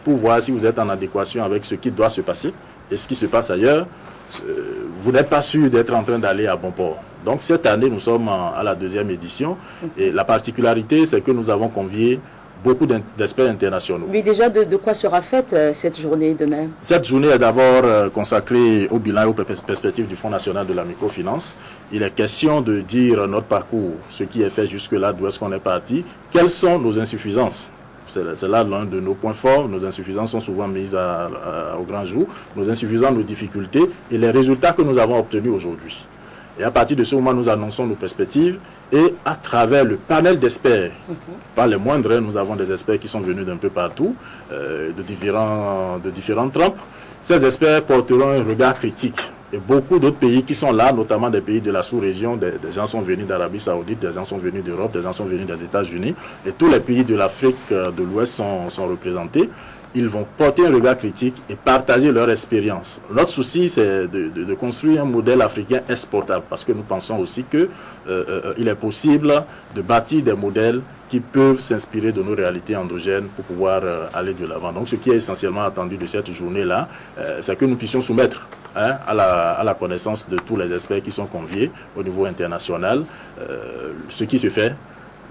pour voir si vous êtes en adéquation avec ce qui doit se passer et ce qui se passe ailleurs, vous n'êtes pas sûr d'être en train d'aller à bon port. Donc cette année, nous sommes à la 2e édition et la particularité, c'est que nous avons convié beaucoup d'experts internationaux. Mais déjà, de quoi sera faite cette journée demain? Cette journée est d'abord consacrée au bilan et aux perspectives du Fonds national de la microfinance. Il est question de dire notre parcours, ce qui est fait jusque-là, d'où est-ce qu'on est parti, quelles sont nos insuffisances. C'est là l'un de nos points forts. Nos insuffisances sont souvent mises au grand jour. Nos insuffisances, nos difficultés et les résultats que nous avons obtenus aujourd'hui. Et à partir de ce moment, nous annonçons nos perspectives et à travers le panel d'experts, pas les moindres, nous avons des experts qui sont venus d'un peu partout, de différentes trempes. Ces experts porteront un regard critique. Et beaucoup d'autres pays qui sont là, notamment des pays de la sous-région, des gens sont venus d'Arabie Saoudite, des gens sont venus d'Europe, des gens sont venus des États-Unis, et tous les pays de l'Afrique de l'Ouest sont représentés. Ils vont porter un regard critique et partager leur expérience. Notre souci, c'est de construire un modèle africain exportable, parce que nous pensons aussi qu'il est possible de bâtir des modèles qui peuvent s'inspirer de nos réalités endogènes pour pouvoir aller de l'avant. Donc ce qui est essentiellement attendu de cette journée-là, c'est que nous puissions soumettre à la connaissance de tous les experts qui sont conviés au niveau international ce qui se fait,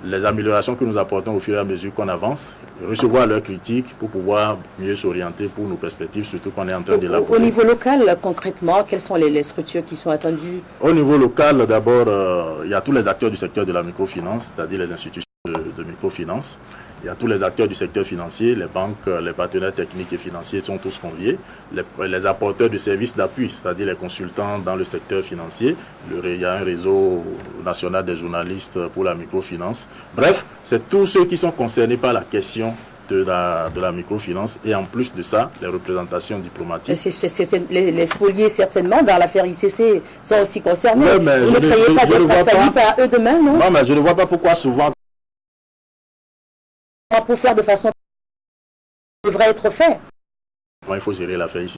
les améliorations que nous apportons au fur et à mesure qu'on avance, recevoir leurs critiques pour pouvoir mieux s'orienter pour nos perspectives, surtout qu'on est en train d'élaborer. Au niveau local, concrètement, quelles sont les structures qui sont attendues? Au niveau local, d'abord, il y a tous les acteurs du secteur de la microfinance, c'est-à-dire les institutions de microfinance. Il y a tous les acteurs du secteur financier, les banques, les partenaires techniques et financiers sont tous conviés. Les apporteurs de services d'appui, c'est-à-dire les consultants dans le secteur financier. Il y a un réseau national des journalistes pour la microfinance. Bref, c'est tous ceux qui sont concernés par la question de la microfinance et en plus de ça, les représentations diplomatiques. Les spoliés, certainement, dans l'affaire ICC, sont aussi concernés. Ouais, vous ne croyez pas d'être assaillis par eux demain, non? Non, mais je ne vois pas pourquoi souvent... Pour faire de façon qui devrait être fait. Il faut gérer l'affaire ici.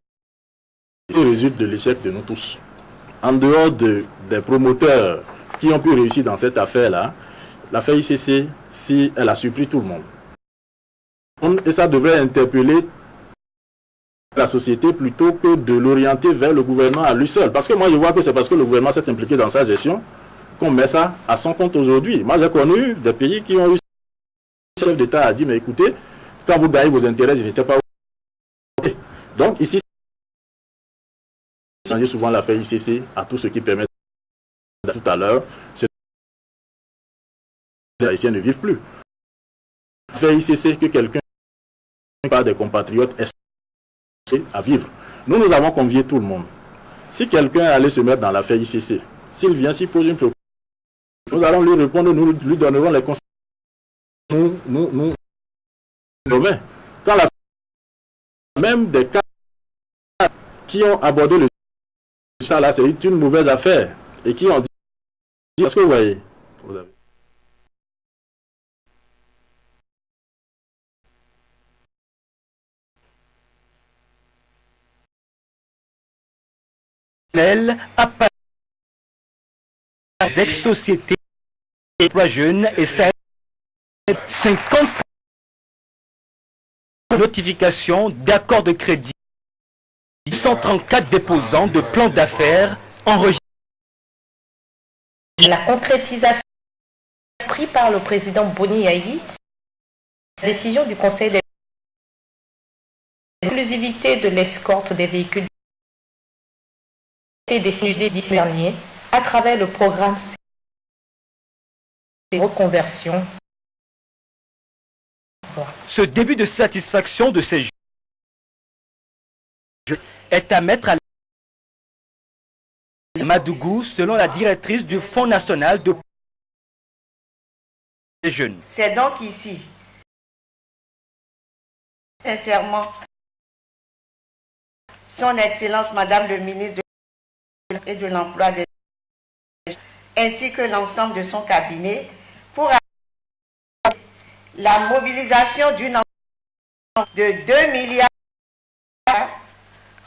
Il résulte de l'échec de nous tous. En dehors des promoteurs qui ont pu réussir dans cette affaire-là, l'affaire ICC, si elle a surpris tout le monde. Et ça devrait interpeller la société plutôt que de l'orienter vers le gouvernement à lui seul. Parce que moi, je vois que c'est parce que le gouvernement s'est impliqué dans sa gestion qu'on met ça à son compte aujourd'hui. Moi, j'ai connu des pays qui ont eu... Le chef d'État a dit, mais écoutez, quand vous gagnez vos intérêts, je n'étais pas... Donc ici, c'est souvent l'affaire ICC à tout ce qui permet tout à l'heure, les Haïtiens ne vivent plus. L'affaire ICC que quelqu'un par des compatriotes est à vivre. Nous avons convié tout le monde. Si quelqu'un allait se mettre dans l'affaire ICC, s'il vient, s'il pose une préoccupation, nous allons lui répondre, nous lui donnerons les conseils. Nous, quand même des cas qui ont abordé le ça là, c'est une mauvaise affaire et qui ont dit, est-ce que vous voyez, à ex-sociétés, emploi jeunes et 50 notifications d'accords de crédit, 134 déposants de plans d'affaires enregistrés. La concrétisation prise par le président Boni Yayi, la décision du Conseil des l'exclusivité de l'escorte des véhicules décidée dernier à travers le programme de reconversion. Ce début de satisfaction de ces jeunes est à mettre à Madougou, selon la directrice du Fonds national de des jeunes. C'est donc ici, sincèrement, Son Excellence Madame le ministre et de l'Emploi des ainsi que l'ensemble de son cabinet pour la mobilisation d'une enveloppe de 2 milliards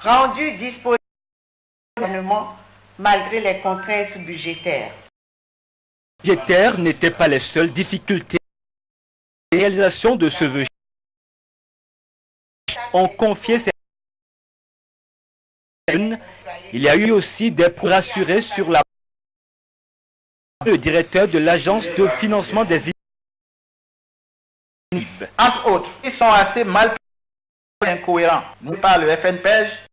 rendue disponible au gouvernement malgré les contraintes budgétaires. Budgétaires n'étaient pas les seules difficultés. La réalisation de ce vœu ont confié ces... Il y a eu aussi des rassurés sur la... Le directeur de l'agence de financement des... Entre autres, ils sont assez mal incohérents. Nous parlons le FNPEJ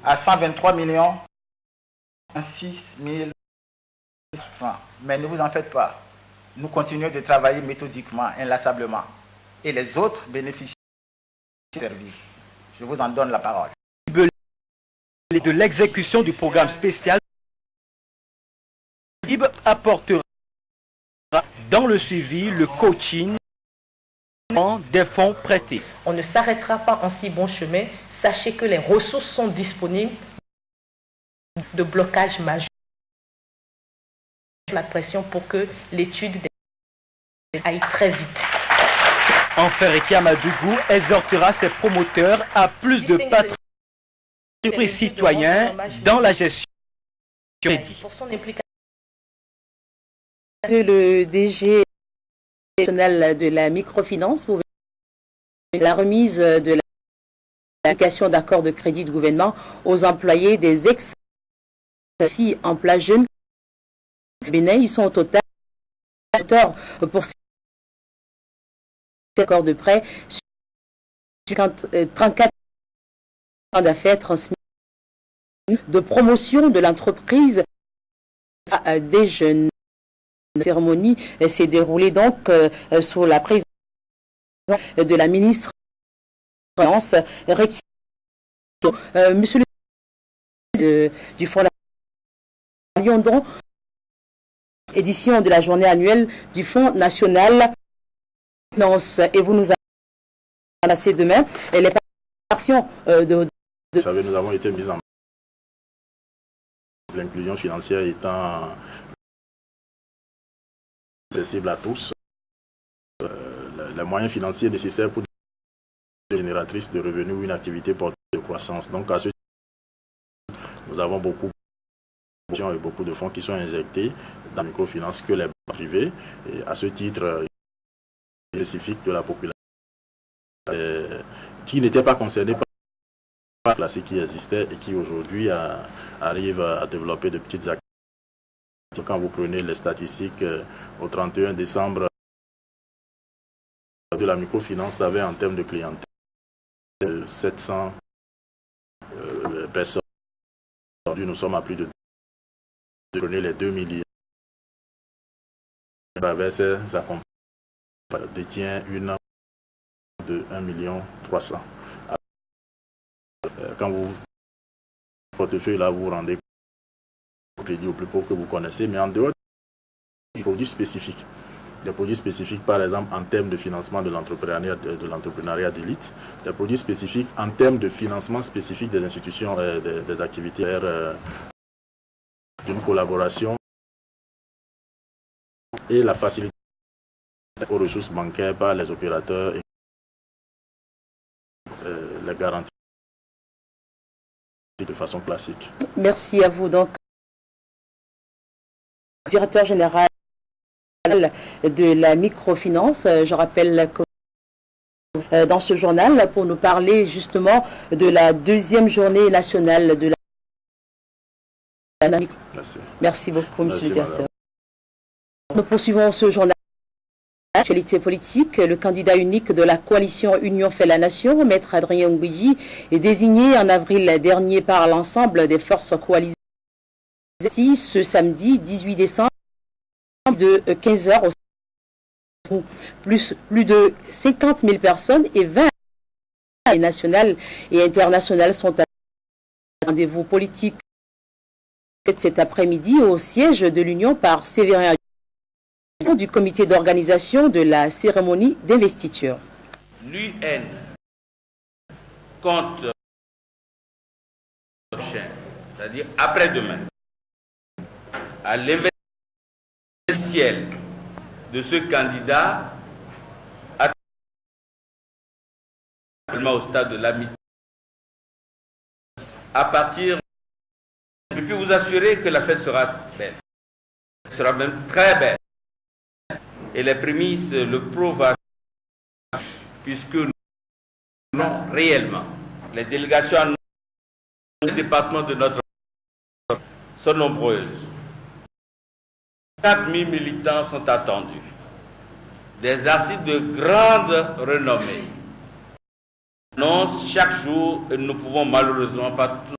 à 123 millions 6 000 francs. Mais ne vous en faites pas. Nous continuons de travailler méthodiquement, inlassablement. Et les autres bénéficient de servir. Je vous en donne la parole. De l'exécution du programme spécial, IB apportera dans le suivi, le coaching des fonds prêtés. On ne s'arrêtera pas en si bon chemin. Sachez que les ressources sont disponibles. De blocage majeur. La pression pour que l'étude aille très vite. Enfin, Rekia Madougou exhortera ses promoteurs à plus de patriotisme citoyen dans la gestion du crédit. Pour son implication. Le DG national de la microfinance pour la remise de l'application d'accords de crédit de gouvernement aux employés des ex-filles en emploi jeune. Bénin, ils sont au total pour ces accords de prêt sur 34 d'affaires transmis de promotion de l'entreprise à des jeunes. La cérémonie s'est déroulée donc sous la présidence de la ministre de la Finance, Monsieur le du Fonds national, édition de la journée annuelle du Fonds national Finance. Et vous nous annoncez demain les actions de... Vous savez, nous avons été mis en l'inclusion financière étant accessible à tous. Les moyens financiers nécessaires pour des génératrices de revenus ou une activité portée de croissance. Donc à ce titre, nous avons beaucoup de fonds qui sont injectés dans la microfinance que les banques privées. Et à ce titre, spécifique de la population qui n'était pas concernée par la classe qui existait et qui aujourd'hui arrive à développer de petites activités. Quand vous prenez les statistiques au 31 décembre de la microfinance avait en termes de clientèle 700 personnes. Aujourd'hui, nous sommes à plus de prenez les 2 milliards. Ça détient une de 1,3 million. Quand vous portefeuille là, vous rendez crédit au plus pauvre que vous connaissez, mais en dehors des produits spécifiques. Des produits spécifiques, par exemple, en termes de financement de l'entrepreneuriat d'élite, des produits spécifiques en termes de financement spécifique des institutions, des activités, d'une collaboration et la facilité aux ressources bancaires par les opérateurs et les garanties de façon classique. Merci à vous. Donc, directeur général de la microfinance, je rappelle que dans ce journal, pour nous parler justement de la deuxième journée nationale de la microfinance. Merci beaucoup, monsieur le directeur. Nous poursuivons ce journal. Actualité politique, le candidat unique de la coalition Union fait la nation, Maître Adrien Ngouilly, est désigné en avril dernier par l'ensemble des forces coalisées ce samedi 18 décembre de 15h au plus de 50 000 personnes et 20 nationales et internationales sont à rendez-vous politique cet après-midi au siège de l'Union par Séverin du comité d'organisation de la cérémonie d'investiture. L'UN compte prochain, c'est-à-dire après-demain, à l'investiture de ce candidat actuellement au stade de l'amitié. À partir, je peux vous assurer que la fête sera belle, sera même très belle. Et les prémices le prouvent, puisque nous Non, réellement. Les délégations dans les départements de notre sont nombreuses. 4000 militants sont attendus. Des artistes de grande renommée annoncent chaque jour et nous ne pouvons malheureusement pas tous.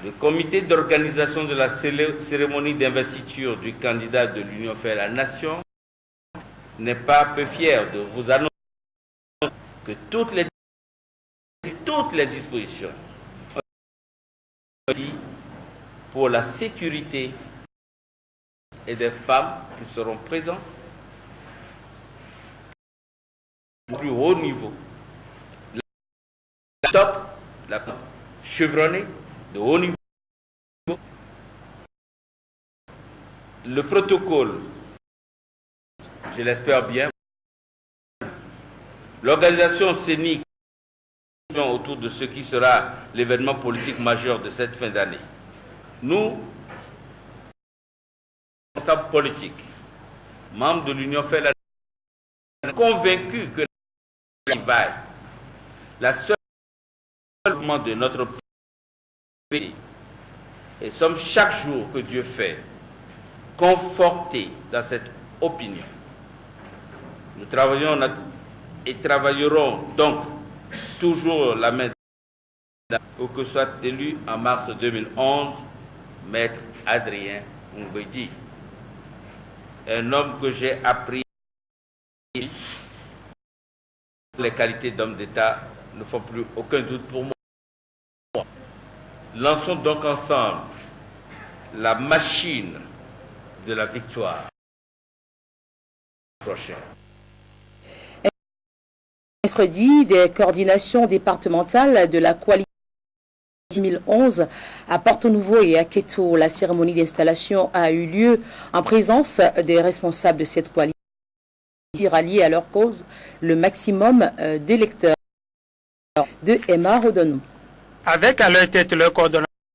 Le comité d'organisation de la cérémonie d'investiture du candidat de l'Union fait la nation n'est pas peu fier de vous annoncer que toutes les dispositions pour la sécurité et des femmes qui seront présentes au plus haut niveau. La chevronnée de haut niveau. Le protocole, je l'espère bien, l'organisation scénique autour de ce qui sera l'événement politique majeur de cette fin d'année. Nous, responsables politiques, membres de l'Union fait la convaincus que la seule de notre pays et sommes chaque jour que Dieu fait confortés dans cette opinion. Nous travaillons et travaillerons donc toujours la main pour que soit élu en mars 2011 Maître Adrien Ngwedi, un homme que j'ai appris les qualités d'homme d'État ne font plus aucun doute pour moi. Lançons donc ensemble la machine de la victoire prochaine. Mercredi, des coordinations départementales de la coalition 2011 à Porto-Nouveau et à Quito. La cérémonie d'installation a eu lieu en présence des responsables de cette coalition ralliés à leur cause le maximum d'électeurs de Emma Rodonou. Avec à leur tête leur coordonnateur